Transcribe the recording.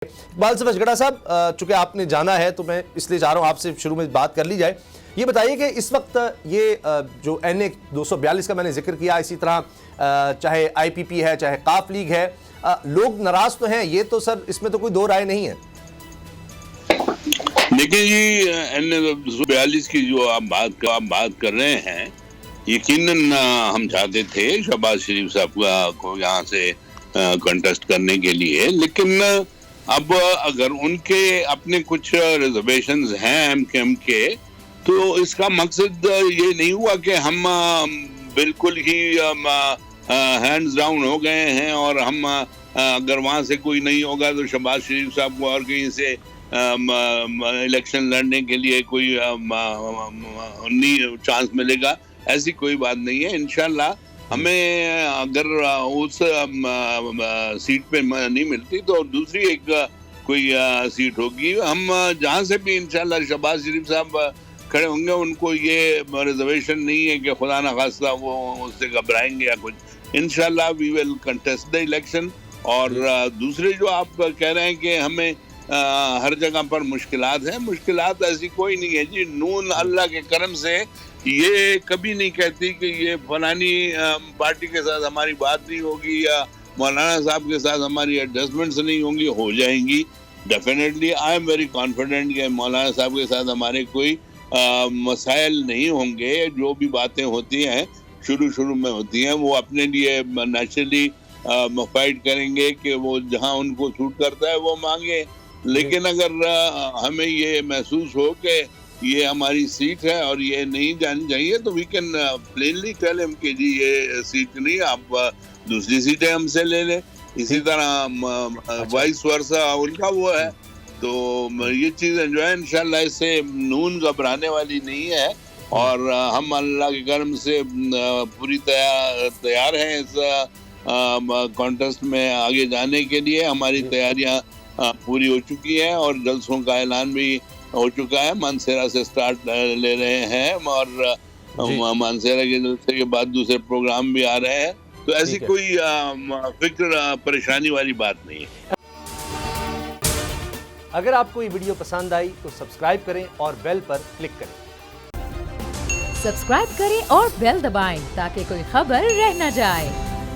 اقبال صفا جھگڑا صاحب، چونکہ آپ نے جانا ہے تو میں اس لیے چاہ رہا ہوں آپ سے شروع میں بات کر لی جائے. یہ بتائیے کہ اس وقت یہ جو این اے 242 کا میں نے ذکر کیا، اسی طرح چاہے آئی پی پی ہے، چاہے قاف لیگ ہے، لوگ ناراض تو ہیں، یہ تو سر اس میں تو کوئی دو رائے نہیں ہے. دیکھیں جی، این اے 242 کی جو آپ بات کر رہے ہیں، یقیناً ہم چاہتے تھے شہباز شریف صاحب کو یہاں سے کنٹیسٹ کرنے کے لیے، لیکن اب اگر ان کے اپنے کچھ ریزرویشنز ہیں ایم کیو ایم کے، تو اس کا مقصد یہ نہیں ہوا کہ ہم بالکل ہی ہینڈز ڈاؤن ہو گئے ہیں اور ہم اگر وہاں سے کوئی نہیں ہوگا تو شہباز شریف صاحب کو اور کہیں سے الیکشن لڑنے کے لیے کوئی چانس ملے گا. ایسی کوئی بات نہیں ہے. انشاءاللہ ہمیں اگر اس سیٹ پہ نہیں ملتی تو دوسری ایک کوئی سیٹ ہوگی. ہم جہاں سے بھی انشاءاللہ شہباز شریف صاحب کھڑے ہوں گے، ان کو یہ ریزرویشن نہیں ہے کہ خدا نخواستہ وہ اس سے گھبرائیں گے یا کچھ. انشاءاللہ وی ول کنٹیسٹ دی الیکشن. اور دوسرے جو آپ کہہ رہے ہیں کہ ہمیں ہر جگہ پر مشکلات ہیں، مشکلات ایسی کوئی نہیں ہے جی. نون اللہ کے کرم سے یہ کبھی نہیں کہتی کہ یہ فلانی پارٹی کے ساتھ ہماری بات نہیں ہوگی یا مولانا صاحب کے ساتھ ہماری ایڈجسٹمنٹس نہیں ہوں گی. ہو جائیں گی definitely. I am very confident کہ مولانا صاحب کے ساتھ ہمارے کوئی مسائل نہیں ہوں گے. جو بھی باتیں ہوتی ہیں شروع میں ہوتی ہیں، وہ اپنے لیے نیچرلی فائٹ کریں گے کہ وہ جہاں ان کو سوٹ کرتا ہے وہ مانگے. لیکن اگر ہمیں یہ محسوس ہو کہ یہ ہماری سیٹ ہے اور یہ نہیں جانی چاہیے تو وی کین پلینلی ٹیل ہم کہ جی یہ سیٹ نہیں، آپ دوسری سیٹیں ہم سے لے لیں. اسی طرح وائس ورثہ ان کا وہ ہے. تو یہ چیزیں جو ہے انشاءاللہ اس سے نون گھبرانے والی نہیں ہے، اور ہم اللہ کے کرم سے پوری تیار ہیں اس کانٹیسٹ میں آگے جانے کے لیے. ہماری تیاریاں پوری ہو چکی ہیں اور جلسوں کا اعلان بھی ہو چکا ہے. مانسیرا سے سٹارٹ لے رہے ہیں اور مانسیرا کے جلسے کے بعد دوسرے پروگرام بھی آ رہے ہیں. تو ایسی کوئی فکر پریشانی والی بات نہیں ہے. اگر آپ کو یہ ویڈیو پسند آئی تو سبسکرائب کریں اور بیل پر کلک کریں. سبسکرائب کریں اور بیل دبائیں تاکہ کوئی خبر رہ نہ جائے.